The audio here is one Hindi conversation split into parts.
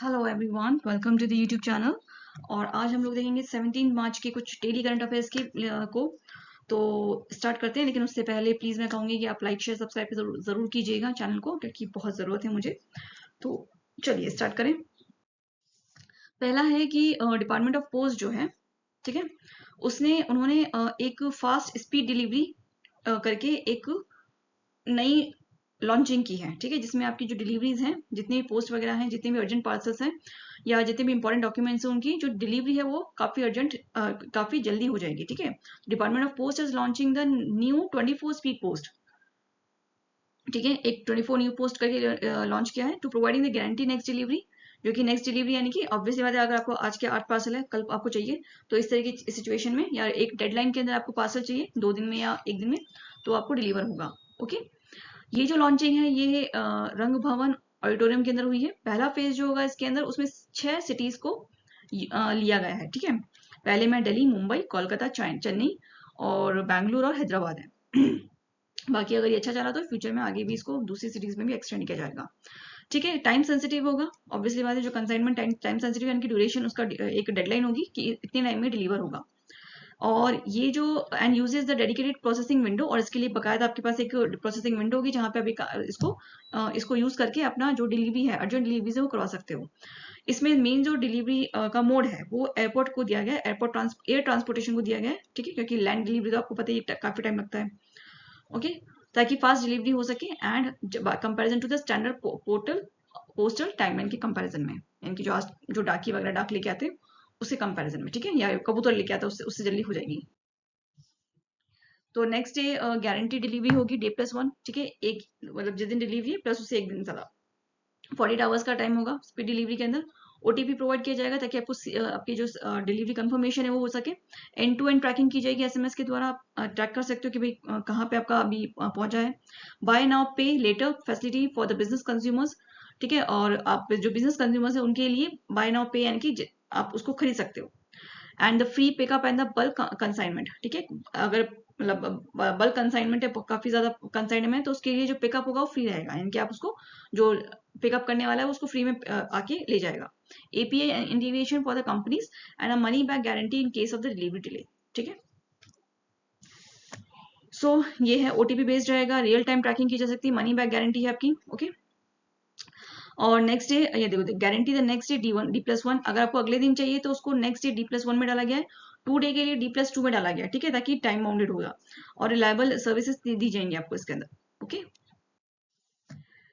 Hello everyone, welcome to the YouTube channel. और आज हम लोग देखेंगे 17 मार्च के कुछ डेली करंट अफेयर्स के को। तो स्टार्ट करते हैं, लेकिन उससे पहले प्लीज़ मैं कहूँगी कि आप लाइक शेयर सब्सक्राइब ज़रूर कीजिएगा चैनल को, क्योंकि बहुत ज़रूरत है मुझे। तो चलिए स्टार्ट करें। पहला है कि डिपार्टमेंट ऑफ पोस्ट जो है, ठीक है, उन्होंने एक फास्ट स्पीड डिलीवरी करके एक नई लॉन्चिंग की है, ठीक है, जिसमें आपकी जो डिलीवरीज हैं, जितनी भी पोस्ट वगैरह हैं, जितने भी अर्जेंट पार्सल्स हैं या जितने भी इंपॉर्टेंट डॉक्यूमेंट्स हैं, उनकी जो डिलीवरी है वो काफी अर्जेंट, काफी जल्दी हो जाएगी, ठीक है। Department of post is launching the new 24 speed post, ठीक है, एक 24 न्यू पोस्ट करके लॉन्च किया है to providing the guarantee next delivery. जो कि नेक्स्ट डिलीवरी यानी कि ऑब्वियसली बात है, अगर आपको आज के 8 पार्सल है, कल आपको चाहिए, तो इस तरह की सिचुएशन में या एक डेडलाइन के अंदर आपको पार्सल चाहिए 2 दिन में या 1 दिन में, तो आपको डिलीवर होगा। ओके, ये जो लॉन्चिंग है ये रंग भवन ऑडिटोरियम के अंदर हुई है। पहला फेज जो होगा इसके अंदर, उसमें 6 सिटीज को लिया गया है, ठीक है। पहले में दिल्ली, मुंबई, कोलकाता, चेन्नई और बैंगलोर और हैदराबाद है। बाकी अगर ये अच्छा चला तो फ्यूचर में आगे भी इसको दूसरी सिटीज में भी एक्सटेंड किया जाएगा, ठीक है। टाइम सेंसिटिव होगा, ऑब्वियसली बात है, जो कंसाइनमेंट टाइम सेंसिटिव यानी कि ड्यूरेशन, उसका एक डेडलाइन होगी कि इतने टाइम में डिलीवर होगा। और ये जो and uses the dedicated processing window, और इसके लिए बकायदा आपके पास एक प्रोसेसिंग विंडो होगी जहां पे आप इसको यूज करके अपना जो डिलीवरी है, अर्जेंट डिलीवरी है, वो करवा सकते हो। इसमें मेन जो डिलीवरी का मोड है वो एयरपोर्ट को दिया गया है, एयर ट्रांसपोर्टेशन को दिया गया है, ठीक है, क्योंकि लैंड डिलीवरी तो आपको पता ही काफी टाइम लगता है। ओके, ताकि फास्ट डिलीवरी हो सके and comparison to the standard postal timeline के कंपैरिजन में, यानी कि जो डाकी वगैरह डाक लेके आते हैं उसके कंपैरिजन में, ठीक है, या कबूतर लेके आता है उससे जल्दी हो जाएगी। तो नेक्स्ट डे गारंटी डिलीवरी होगी डे+1, ठीक है, एक मतलब जिस दिन डिलीवरी है प्लस उससे 1 दिन ज्यादा, 48 आवर्स का टाइम होगा स्पीड डिलीवरी के अंदर। ओटीपी प्रोवाइड किया जाएगा ताकि आपको आपकी जो डिलीवरी कंफर्मेशन है वो हो सके। एंड टू एंड ट्रैकिंग की जाएगी, एसएमएस के द्वारा आप ट्रैक कर सकते हो कि भाई कहाँ पे आपका अभी पहुंचा है। Buy now pay later facility for the business consumers, ठीक है, और आप जो बिजनेस कंज्यूमर्स है उनके लिए बाय नाउ पे यानी कि आप उसको खरीद सकते हो। And the free pickup and the bulk consignment, ठीक है, अगर मतलब बल्क कंसाइनमेंट है, काफी ज्यादा कंसाइनमेंट है, तो उसके लिए जो पिकअप होगा वो फ्री रहेगा, यानी कि आप उसको जो पिकअप करने वाला है उसको फ्री में आके ले जाएगा। API integration for the companies and a money back guarantee in case of the delivery delay, ठीक है। सो ये है ओटीपी बेस्ड रहेगा, रियल टाइम ट्रैकिंग की जा सकती है, मनी बैक गारंटी है आपकी। ओके, और नेक्स्ट डे ये देखो guarantee the next day D+1, अगर आपको अगले दिन चाहिए तो उसको नेक्स्ट डे D+1 में डाला गया है, 2 डे के लिए D+2 में डाला गया है, ठीक है, ताकि टाइम बाउंडेड होगा और रिलायबल सर्विसेज दी जाएंगी आपको इसके अंदर। ओके,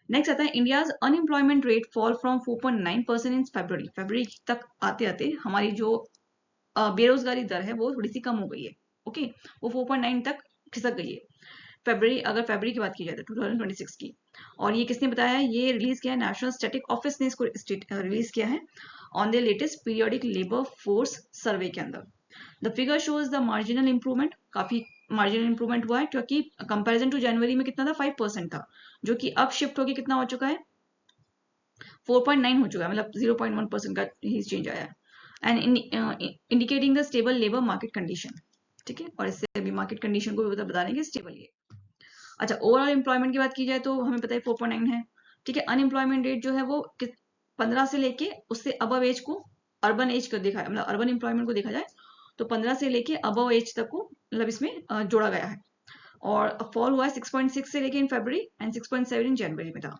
नेक्स्ट आता है India's unemployment rate fall from 4.9% इन फरवरी तक आते आते हमारी जो बेरोजगारी दर है वो थोड़ी सी कम हो गई है। ओके, वो 4.9 तक खिसक गई है अगर फरवरी की बात की जाए तो 2026 की। और ये किसने बताया है? ये रिलीज किया है नेशनल स्टैटिक ऑफिस ने, इसको रिलीज किया है on the latest periodic labour force survey के अंदर। The figure shows the marginal improvement, काफी मार्जिनल इंप्रूवमेंट हुआ है, क्योंकि कंपैरिजन टू जनवरी में कितना था, 5% था, जो कि अब शिफ्ट होकर कितना हो चुका है, 4.9 हो चुका है, मतलब 0.1% का ही चेंज आया है। And indicating the stable labour market condition, ठीक है, और इससे अभी मार्केट कंडीशन को भी बता देंगे स्टेबल ये। अच्छा, ओवरऑल एम्प्लॉयमेंट की बात की जाए तो हमें पता है 4.9 है, ठीक है। अनएम्प्लॉयमेंट रेट जो है वो 15 से लेके उससे अबव एज को, अर्बन एज को देखा, मतलब अर्बन एम्प्लॉयमेंट को देखा जाए तो 15 से लेके अबव एज तक को मतलब इसमें जोड़ा गया है। और फॉल हुआ है 6.6 से लेके इन फरवरी एंड 6.7 इन जनवरी में था।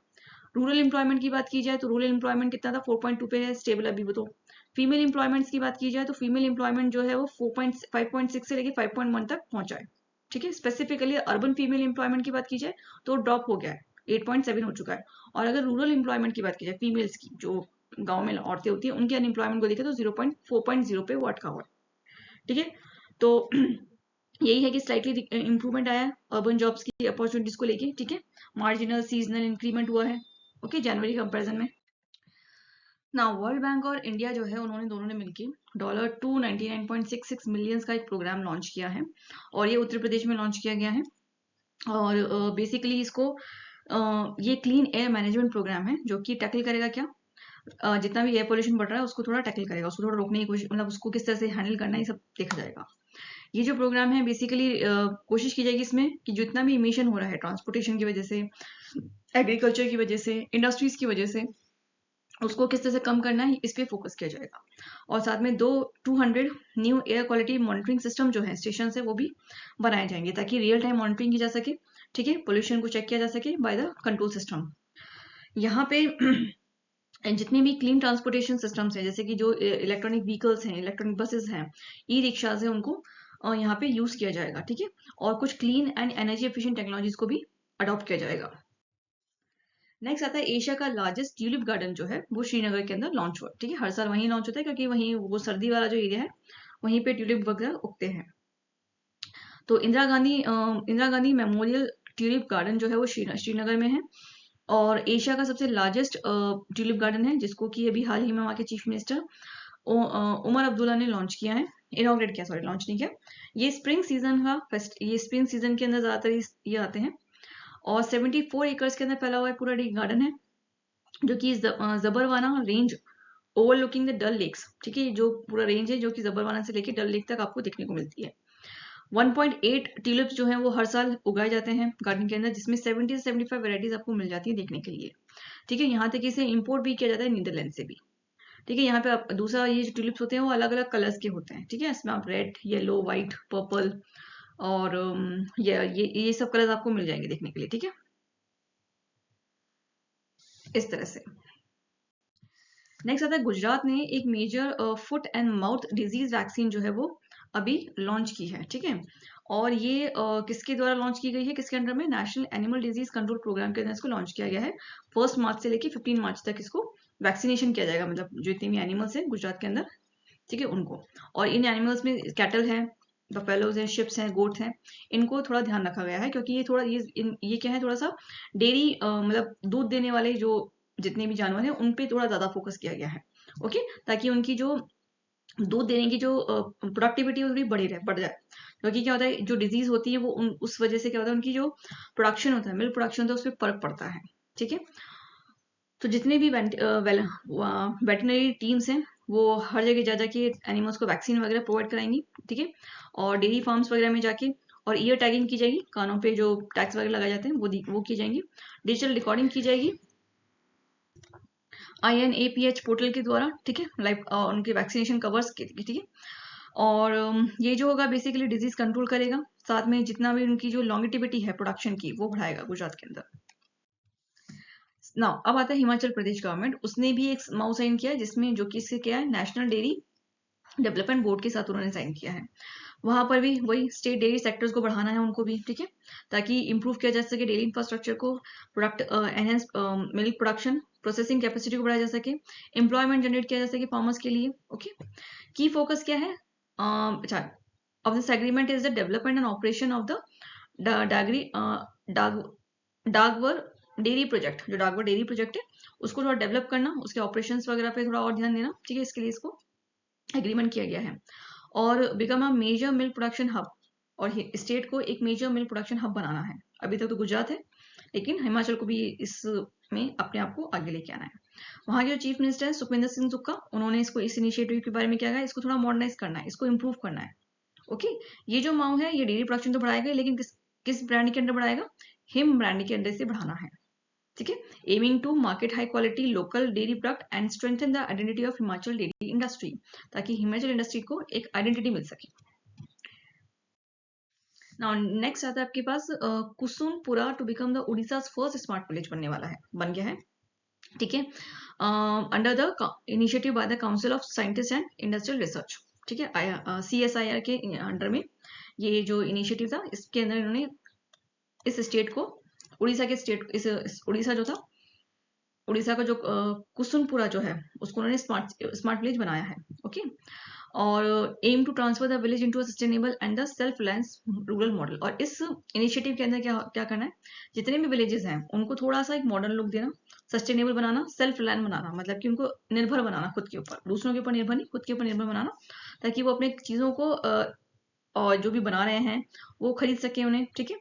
रूरल एम्प्लॉयमेंट की बात की जाए तो रूरल एम्प्लॉयमेंट कितना था, 4.2 पे है, स्टेबल अभी वो तो। फीमेल एम्प्लॉयमेंट की बात की जाए तो फीमेल एम्प्लॉयमेंट जो है वो 5.6 से लेके 5.1 तक पहुंचा है, ठीक है। स्पेसिफिकली अर्बन फीमेल एम्प्लॉयमेंट की बात की जाए तो ड्रॉप हो गया है, 8.7 हो चुका है। और अगर रूरल एम्प्लॉयमेंट की बात की जाए, फीमेल्स की जो गांव में औरतें होती हैं, उनके अनएम्प्लॉयमेंट को देखे तो 4.0 पे वो अटका हुआ है, ठीक है। तो यही है कि स्लाइटली इंप्रूवमेंट आया है अर्बन जॉब्स की अपॉर्चुनिटीज को लेके, ठीक है। मार्जिनल सीजनल इंक्रीमेंट हुआ है, ओके, जनवरी कंपेरिजन में। ना वर्ल्ड बैंक और इंडिया जो है, उन्होंने दोनों ने मिलकर $299.66 मिलियंस का एक प्रोग्राम लॉन्च किया है, और ये उत्तर प्रदेश में लॉन्च किया गया है। और बेसिकली इसको ये क्लीन एयर मैनेजमेंट प्रोग्राम है, जो कि टैकल करेगा क्या, जितना भी एयर पोल्यूशन बढ़ रहा है उसको थोड़ा टैकल करेगा, उसको थोड़ा रोकने की कोशिश, मतलब उसको किस तरह से हैंडल करना है, ये सब देखा जाएगा। ये जो प्रोग्राम है बेसिकली कोशिश की जाएगी इसमें कि जितना भी इमिशन हो रहा है ट्रांसपोर्टेशन की वजह से, एग्रीकल्चर की वजह से, इंडस्ट्रीज की वजह से, उसको किस तरह से कम करना है इस पे फोकस किया जाएगा। और साथ में 200 new air quality monitoring system जो है स्टेशन से वो भी बनाए जाएंगे ताकि रियल टाइम मॉनिटरिंग की जा सके, ठीक है, पोल्यूशन को चेक किया जा सके बाय द कंट्रोल सिस्टम। यहाँ पे जितनी भी क्लीन ट्रांसपोर्टेशन सिस्टम्स हैं, जैसे कि जो इलेक्ट्रॉनिक व्हीकल्स हैं, इलेक्ट्रॉनिक बसेस हैं, ई रिक्शाज हैं, उनको यहाँ पे यूज किया जाएगा, ठीक है। और कुछ clean and energy efficient technologies को भी अडॉप्ट किया जाएगा। नेक्स्ट आता है एशिया का लार्जेस्ट ट्यूलिप गार्डन जो है वो श्रीनगर के अंदर लॉन्च हुआ, ठीक है। हर साल वहीं लॉन्च होता है क्योंकि वहीं वो सर्दी वाला जो एरिया है वहीं पे ट्यूलिप वगैरह उगते हैं। तो Indira Gandhi memorial tulip garden जो है वो श्रीनगर में है और एशिया का सबसे लार्जेस्ट ट्यूलिप गार्डन है, जिसको कि अभी हाल ही में वहाँ के चीफ मिनिस्टर उमर अब्दुल्ला ने लॉन्च किया है, इनॉग्रेट किया, सॉरी लॉन्च नहीं किया। ये स्प्रिंग सीजन के अंदर ज्यादातर ये आते हैं और 74 एकर्स के अंदर फैला हुआ है पूरा गार्डन है, जो कि Zabarwan range overlooking the Dal lakes, ठीक है। जो पूरा रेंज है जो कि जबरवाना से लेके डल लेक तक आपको देखने को मिलती है। 1.8 ट्यूलिप्स जो हैं वो हर साल उगाए जाते हैं गार्डन के अंदर, जिसमें 70 से 75 वैरायटीज आपको मिल जाती है देखने के लिए, ठीक है। यहाँ तक इसे इंपोर्ट भी किया जाता है नीदरलैंड से भी, ठीक है। यहाँ पे आप दूसरा ये जो ट्यूलिप्स होते हैं वो अलग अलग कलर्स के होते हैं, ठीक है। इसमें आप रेड, येलो, व्हाइट, पर्पल और ये सब कलर्स आपको मिल जाएंगे देखने के लिए, ठीक है, इस तरह से। नेक्स्ट आता है गुजरात ने एक major foot and mouth disease vaccine जो है वो अभी लॉन्च की है, ठीक है। और ये किसके द्वारा लॉन्च की गई है, किसके अंडर में, national animal disease control programme के अंदर इसको लॉन्च किया गया है। 1 मार्च से लेके 15 मार्च तक इसको वैक्सीनेशन किया जाएगा, मतलब जो जितने भी एनिमल्स हैं गुजरात के अंदर, ठीक है, उनको। और इन एनिमल्स में कैटल है, बफेलोज हैं, शिप्स हैं, गोट्स हैं, इनको थोड़ा ध्यान रखा गया है क्योंकि ये थोड़ा ये क्या है, थोड़ा सा डेयरी मतलब दूध देने वाले जो जितने भी जानवर हैं उन पे थोड़ा ज्यादा फोकस किया गया है, ओके, ताकि उनकी जो दूध देने की जो प्रोडक्टिविटी है वो भी बढ़ जाए। क्योंकि क्या होता है, जो डिजीज होती है वो उस वजह से क्या होता है, उनकी जो प्रोडक्शन होता है, मिल्क प्रोडक्शन होता है, उस पर फर्क पड़ता है, ठीक है। तो जितने भी वेटनरी टीम्स हैं वो हर जगह जा जाके एनिमल्स को वैक्सीन वगैरह प्रोवाइड कराएंगी, ठीक है। और डेयरी फार्म्स वगैरह में जाके और ईयर टैगिंग की जाएगी, कानों पे जो टैग्स वगैरह लगाए जाते हैं वो की जाएंगी, डिजिटल रिकॉर्डिंग की जाएगी INAPH पोर्टल के द्वारा, ठीक है, लाइव उनके वैक्सीनेशन कवर्स के, ठीक है। और ये जो होगा बेसिकली डिजीज कंट्रोल करेगा, साथ में जितना भी उनकी जो लॉन्गिटिविटी है प्रोडक्शन की वो बढ़ाएगा गुजरात के अंदर। ना अब आता है हिमाचल प्रदेश गवर्नमेंट, उसने भी एक माउ साइन किया है जिसमें जो कि इससे क्या है, नेशनल डेयरी डेवलपमेंट बोर्ड के साथ उन्होंने साइन किया है। वहां पर भी वही स्टेट डेयरी सेक्टर्स को बढ़ाना है उनको भी, ठीक है, ताकि इंप्रूव किया जा सके डेयरी इंफ्रास्ट्रक्चर को, product enhance milk production, processing capacity को बढ़ाया जा सके, एम्प्लॉयमेंट जनरेट किया जा सके फार्मर्स के लिए, ओके। की फोकस क्या है, अच्छा, of this agreement is the development and operation of the Dagri Dagwar dairy project, जो डागवर डेयरी प्रोजेक्ट है उसको थोड़ा डेवलप करना, उसके ऑपरेशंस वगैरह पे थोड़ा और ध्यान देना, ठीक है, इसके लिए इसको एग्रीमेंट किया गया है। और become a major milk production hub, और स्टेट को एक मेजर मिल्क प्रोडक्शन हब बनाना है। अभी तक तो गुजरात है, लेकिन हिमाचल को भी इसमें अपने आप को आगे लेके आना है। वहाँ के जो चीफ मिनिस्टर है सुखविंदर सिंह सुक्खा, उन्होंने इसको इस इनिशिएटिव के बारे में क्या कहा, इसको थोड़ा मॉडर्नाइज करना है, इसको इम्प्रूव करना है, ओके। ये जो माऊ है ये डेयरी प्रोडक्शन तो बढ़ाएगा, लेकिन किस ब्रांड के अंडर बढ़ाएगा, हिम ब्रांड के अंडर से बढ़ाना है, ठीक है। Aiming to market high quality local dairy product and strengthen the identity of Himachal dairy industry, ताकि हिमाचल इंडस्ट्री को एक आइडेंटिटी मिल सके। नाउ नेक्स्ट आता है आपके पास Kusumpura to become the Orissa first smart village बन गया है, ठीक है, under the initiative by the council of scientist and industrial research, ठीक है, CSIR के अंडर में ये जो इनिशिएटिव था, इसके अंदर इन्होंने इस स्टेट को, उड़ीसा के स्टेट, इस उड़ीसा जो था, उड़ीसा का जो कुसुमपुरा जो है उसको उन्होंने स्मार्ट विलेज बनाया है, ओके। और aim to transfer the village into a sustainable and the self reliance rural model. और इस इनिशिएटिव के अंदर क्या करना है, जितने भी विलेजेस हैं उनको थोड़ा सा एक मॉडर्न लुक देना, सस्टेनेबल बनाना, सेल्फ रिलायंस बनाना, मतलब कि उनको निर्भर बनाना, खुद के ऊपर, दूसरों के ऊपर निर्भर नहीं, खुद के ऊपर निर्भर बनाना, ताकि वो अपने चीजों को और जो भी बना रहे हैं वो खरीद सके उन्हें, ठीक है,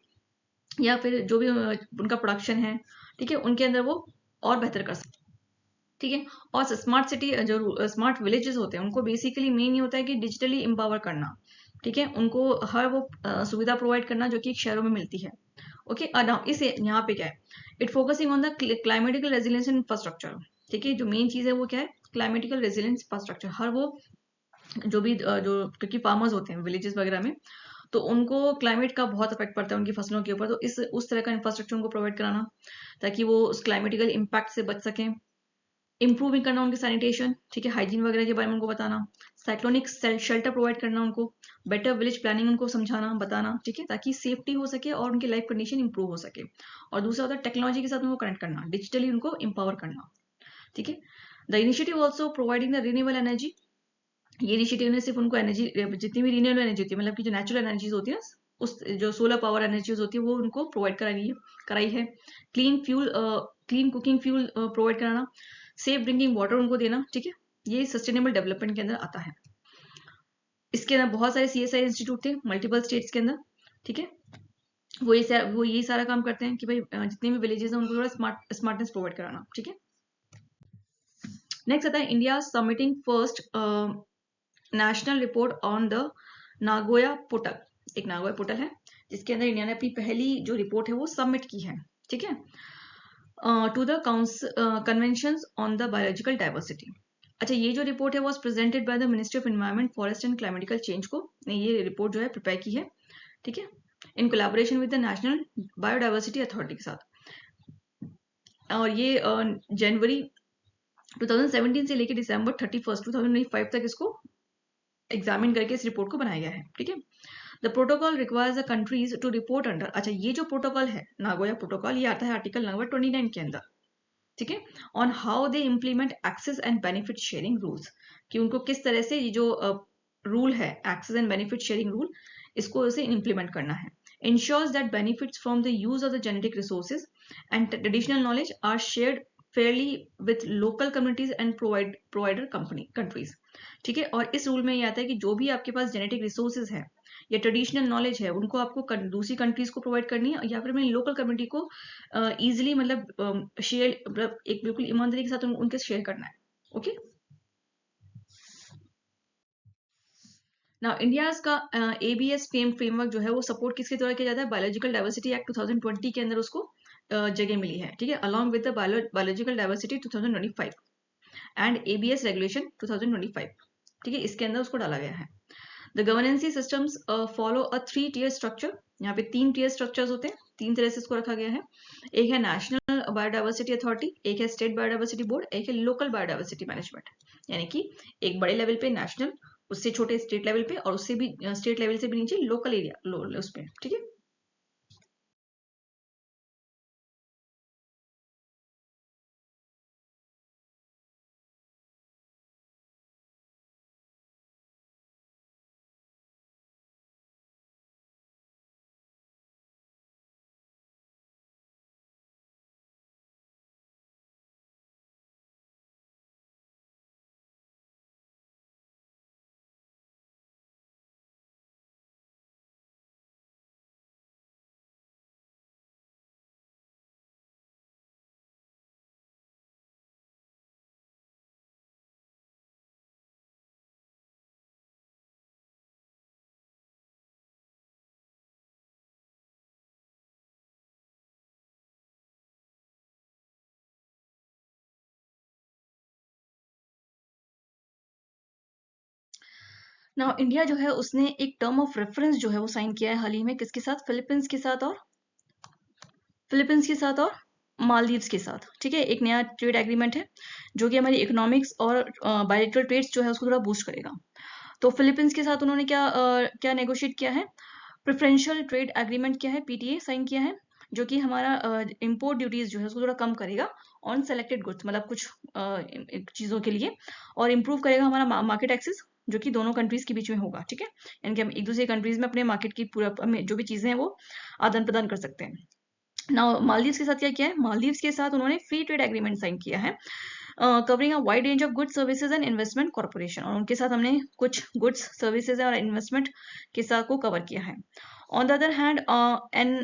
या फिर जो भी उनका प्रोडक्शन है, ठीक है, उनके अंदर वो और बेहतर कर सकते, ठीक है। और स्मार्ट सिटी जो स्मार्ट विलेजेस होते हैं उनको बेसिकली मेन ये होता है कि डिजिटली एम्पावर करना, ठीक है, उनको हर वो सुविधा प्रोवाइड करना जो कि शहरों में मिलती है, ओके। नाउ इसे यहाँ पे क्या है, it focusing on the climatical resilience infrastructure, ठीक है, जो मेन चीज है वो क्या है, क्लाइमेटिकल रेजिलियंस इंफ्रास्ट्रक्चर। हर वो जो भी जो क्योंकि फार्मर्स होते हैं विलेजेस वगैरह में, तो उनको क्लाइमेट का बहुत इफेक्ट पड़ता है उनकी फसलों के ऊपर, तो इस उस तरह का इंफ्रास्ट्रक्चर उनको प्रोवाइड कराना ताकि वो उस क्लाइमेटिकल इम्पैक्ट से बच सकें। इंप्रूविंग करना उनकी सैनिटेशन, ठीक है, हाइजीन वगैरह के बारे में उनको बताना। साइक्लोनिक शेल्टर प्रोवाइड करना उनको। बेटर विलेज प्लानिंग उनको समझाना बताना, ठीक है, ताकि सेफ्टी हो सके और उनकी लाइफ कंडीशन इंप्रूव हो सके। और दूसरा होता है टेक्नोलॉजी के साथ उनको कनेक्ट करना, डिजिटली उनको एम्पावर करना, ठीक है। The initiative also providing the renewable energy. ये इनिशिएटिव ने सिर्फ उनको एनर्जी, जितनी भी रिन्यूएबल एनर्जी होती है, मतलब कि जो नेचुरल एनर्जीज होती है, उस जो सोलर पावर एनर्जीज होती है वो उनको प्रोवाइड कराई है। Clean fuel, clean cooking fuel provide कराना। सेफ ड्रिंकिंग वाटर उनको देना, ठीक है। ये सस्टेनेबल डेवलपमेंट के अंदर आता है। इसके अंदर बहुत सारे CSI इंस्टीट्यूट थे मल्टीपल स्टेट्स के अंदर, ठीक है। वो यही सारा काम करते हैं कि भाई जितने भी विलेजेस हैं उनको थोड़ा स्मार्टनेस प्रोवाइड कराना, ठीक है। नेक्स्ट आता है India submitting first national report on the Nagoya portal. एक नागोया पोर्टल है जिसके अंदर इंडिया ने अपनी पहली जो रिपोर्ट है वो सबमिट की है, ठीक है, to the convention on the biological diversity. अच्छा, ये जो रिपोर्ट है was presented by the ministry of environment forest and climatical change को ने ये रिपोर्ट जो है प्रिपेयर की है, ठीक है, in collaboration with the national biodiversity authority के साथ। और ये जनवरी 2017 से लेकर दिसंबर 31, 2025 तक इसको एग्जामिन करके इस रिपोर्ट को बनाया गया है, ठीक है। The protocol requires the countries to report under. अच्छा, ये जो प्रोटोकॉल है नागोया प्रोटोकॉल, ये आता है आर्टिकल नंबर 29 के अंदर, ठीक है, on how they implement access and benefit sharing rules, कि उनको किस तरह से ये जो रूल है access and benefit sharing rule, इसको उसे इम्प्लीमेंट करना है। ensures that benefits from the use of the genetic resources and traditional knowledge are shared fairly with local communities and provider countries, ठीक है। और इस रूल में ये आता है कि जो भी आपके पास जेनेटिक रिसोर्सेज है या ट्रेडिशनल नॉलेज है उनको आपको दूसरी कंट्रीज को प्रोवाइड करनी है, या फिर अपनी लोकल कम्युनिटी को इजिली मतलब शेयर, मतलब एक बिल्कुल ईमानदारी के साथ उनके शेयर करना है, ओके। नाउ इंडियाज का ABS फ्रेमवर्क जो है वो सपोर्ट किसके द्वारा किया जाता है, बायोलॉजिकल डाइवर्सिटी एक्ट 2020 के अंदर उसको जगह मिली है, ठीक है, along with the biological diversity 2025 and ABS regulation 2025, ठीक है, इसके अंदर उसको डाला गया है। The governancy systems follow a 3-tier structure. यहाँ पे 3 tier स्ट्रक्चर्स होते हैं, 3 तरह से इसको रखा गया है। एक है नेशनल बायोडाइवर्सिटी अथॉरिटी, एक है स्टेट बायोडाइवर्सिटी बोर्ड, एक है लोकल बायोडाइवर्सिटी मैनेजमेंट। यानी कि एक बड़े लेवल पे नेशनल, उससे छोटे स्टेट लेवल पे, और उससे भी स्टेट लेवल से भी नीचे लोकल एरिया उस पे, ठीक है। नाउ इंडिया जो है उसने एक टर्म ऑफ रेफरेंस जो है वो साइन किया है हाल ही में, किसके साथ, फिलीपींस के साथ, और मालदीव्स के साथ, ठीक है। एक नया ट्रेड एग्रीमेंट है जो कि हमारी इकोनॉमिक्स और बायलैटरल ट्रेड्स जो है उसको थोड़ा बूस्ट करेगा। तो फिलीपींस के साथ उन्होंने क्या नेगोशिएट किया है, प्रेफरेंशियल ट्रेड एग्रीमेंट किया है, PTA साइन किया है, जो कि हमारा इम्पोर्ट ड्यूटीज जो है उसको थोड़ा कम करेगा ऑन सेलेक्टेड गुड्स, मतलब कुछ चीज़ों के लिए, और इम्प्रूव करेगा हमारा मार्केट एक्सेस जो कि दोनों कंट्रीज के बीच में होगा, ठीक है। यानी कि हम एक दूसरे कंट्रीज में अपने मार्केट की पूरा जो भी चीज़ें हैं वो आदान प्रदान कर सकते हैं। नाउ मालदीव्स के साथ क्या किया है, मालदीव्स के साथ उन्होंने फ्री ट्रेड एग्रीमेंट साइन किया है, covering a wide range of goods services and investment corporation, और उनके साथ हमने कुछ गुड्स सर्विसेज और इन्वेस्टमेंट के साथ को कवर किया है। On the other hand an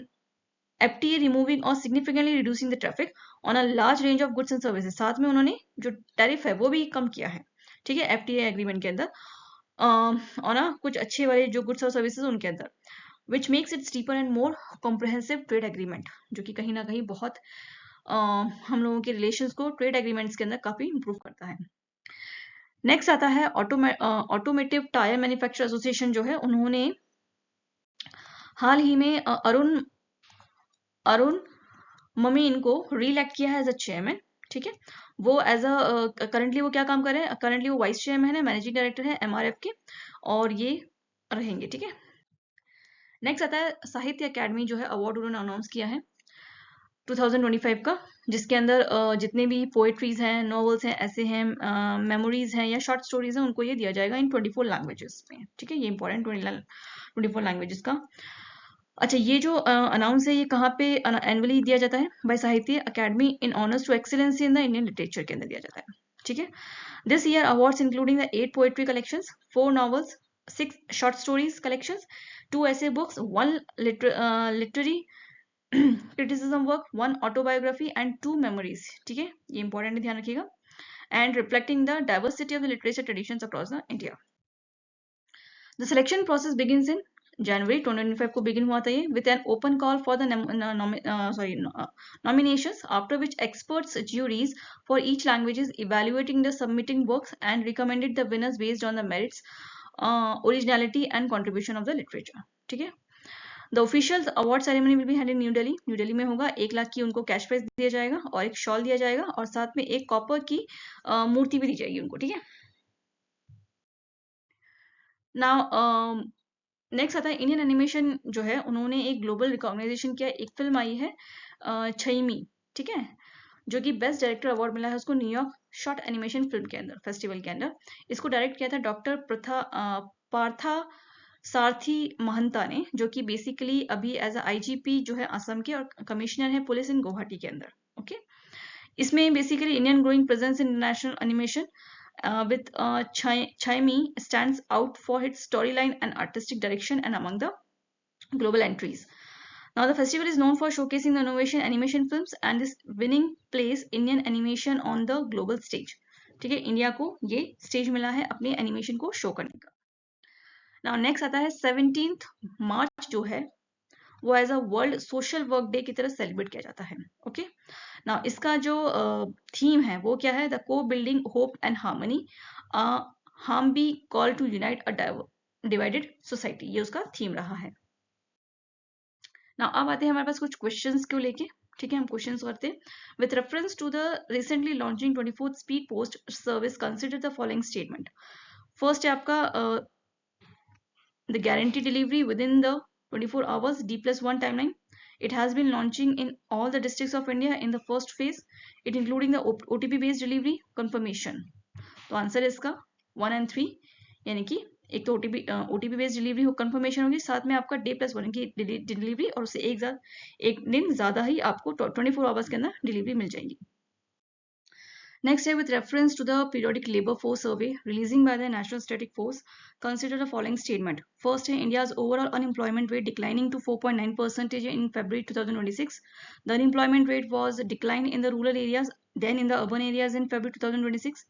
FTA removing और significantly reducing the traffic on a large range of goods and services, साथ में उन्होंने जो टैरिफ है वो भी कम किया है, ठीक है, FTA एग्रीमेंट के अंदर, और ना कुछ अच्छे वाले जो गुड्स और सर्विसेज उनके अंदर, which makes it steeper and more comprehensive trade agreement, जो कि कहीं ना कहीं बहुत हम लोगों के रिलेशंस को ट्रेड एग्रीमेंट्स के अंदर काफी इंप्रूव करता है। नेक्स्ट आता है ऑटोमेटिव टायर मैन्युफैक्चर एसोसिएशन जो है, उन्होंने हाल ही में अरुण ममीन को रीइलेक्ट किया है एज अ चेयरमैन। ठीक है, वो एज अ करंटली वो क्या काम कर रहे हैं, करंटली वो वाइस चेयरमैन है, मैनेजिंग डायरेक्टर है एमआरएफ के, और ये रहेंगे। ठीक है, नेक्स्ट आता है साहित्य अकेडमी जो है, अवार्ड उन्होंने अनाउंस किया है 2025 का, जिसके अंदर जितने भी पोएट्रीज हैं, नॉवेल्स हैं, ऐसे हैं, मेमोरीज हैं या शॉर्ट स्टोरीज हैं, उनको ये दिया जाएगा इन 24 लैंग्वेजेस में। ठीक है, ये इंपॉर्टेंट 24 लैंग्वेजेस का। अच्छा, ये जो अनाउंस है, ये कहाँ पे एनुअली दिया जाता है? By Sahitya academy in honours to excellency in the Indian literature के अंदर दिया जाता है। ठीक है, this year awards including the 8 poetry collections, 4 novels, 6 short stories collections, 2 essay books, 1 literary criticism work, 1 autobiography and 2 memories. ठीक है, ये इंपॉर्टेंट ध्यान रखिएगा। and reflecting the diversity of the literature traditions across the India. The selection process begins in January 2025 को begin हुआ था ये, with an open call for the nominations, after which experts juries for each language is evaluating the submitting works and recommended the winners based on the merits, originality and contribution of the literature. ठीक है, the official award ceremony will be held in new Delhi. New Delhi में होगा। 1 लाख की उनको कैश प्राइज दिया जाएगा और एक शॉल दिया जाएगा और साथ में एक कॉपर की मूर्ति भी दी जाएगी उनको। ठीक है, नाउ नेक्स्ट आता है इंडियन एनिमेशन जो है, उन्होंने एक ग्लोबल रिकॉग्नाइजेशन किया। एक फिल्म आई है छैमी, ठीक है, जो कि बेस्ट डायरेक्टर अवार्ड मिला है उसको न्यूयॉर्क शॉर्ट एनिमेशन फिल्म के अंदर, फेस्टिवल के अंदर। इसको डायरेक्ट किया था डॉक्टर पार्था सारथी महंता ने, जो कि बेसिकली अभी एज आईजीपी जो है असम के और कमिश्नर है पुलिस इन गुवाहाटी के अंदर। ओके, इसमें basically Indian growing presence in international animation with Chaimi stands out for its storyline and artistic direction and among the global entries. Now the festival is known for showcasing the innovation animation films and is winning place Indian animation on the global stage. ठीक है, इंडिया को ये स्टेज मिला है अपने एनिमेशन को शो करने का। Now नेक्स्ट आता है 17th मार्च जो है वो as a world social work day की तरह सेलिब्रेट किया जाता है। ओके, नाउ इसका जो थीम है वो क्या है? The co building hope and harmony, हम be call to unite a divided society, ये उसका थीम रहा है। नाउ अब आते हैं हमारे पास कुछ क्वेश्चंस को लेके। ठीक है, हम क्वेश्चंस करते हैं। With reference to the recently launching 24th speed post service, consider the following statement. First है आपका the guarantee delivery within the 24 hours D+1 timeline. It has been launching in all the districts of India in the first phase, it including the OTP based delivery confirmation. तो आंसर इसका 1 and 3, यानी कि एक तो OTP बेस्ड डिलीवरी हो, कंफर्मेशन होगी, साथ में आपका D+1 की डिलीवरी, और उससे एक दिन ज्यादा ही आपको 24 आवर्स के अंदर डिलीवरी मिल जाएगी। Next है with reference to the periodic labor force survey releasing by the National Statistic Force, consider the following statement. First है India's overall unemployment rate declining to 4.9% in February 2026. The unemployment rate was declined in the rural areas, then in the urban areas in February 2026.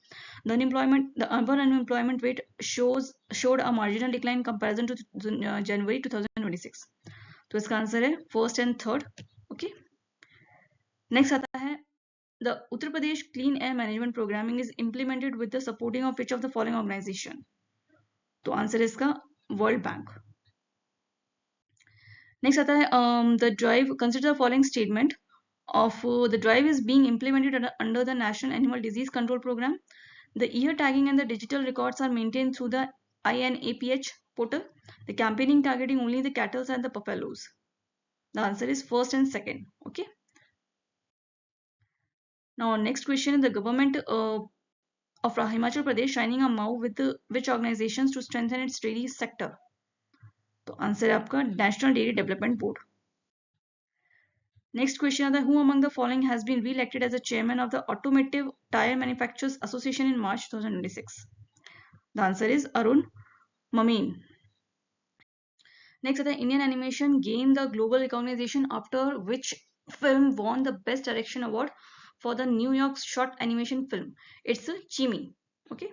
The urban unemployment rate showed a marginal decline in comparison to January 2026. तो इसका आंसर है first and third. Okay, next आता है the Uttar Pradesh Clean Air Management Programming is implemented with the supporting of which of the following organization? तो आंसर इसका वर्ल्ड बैंक। नेक्स्ट आता है the drive, consider the following statement of the drive is being implemented under the National Animal Disease Control Program. The ear tagging and the digital records are maintained through the INAPH portal. The campaigning targeting only the cattle and the buffaloes. The answer is first and second. Okay, now next question, the government of Himachal Pradesh signing a MOU with which organizations to strengthen its dairy sector? तो आंसर है आपका national dairy development board. Next question आता है who among the following has been re-elected as a chairman of the Automotive Tire Manufacturers Association in March 2026? The answer is Arun Mameen. Next आता है Indian animation gained the global recognition after which film won the best direction award for the New York short animation film? It's Chimi. Okay,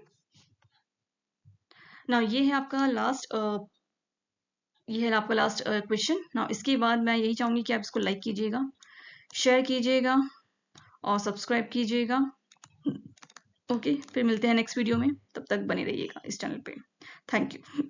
now ये है आपका लास्ट क्वेश्चन। नाउ इसके बाद मैं यही चाहूंगी कि आप इसको लाइक कीजिएगा, शेयर कीजिएगा और सब्सक्राइब कीजिएगा। ओके, फिर मिलते हैं नेक्स्ट वीडियो में, तब तक बने रहिएगा इस चैनल पे। Thank you.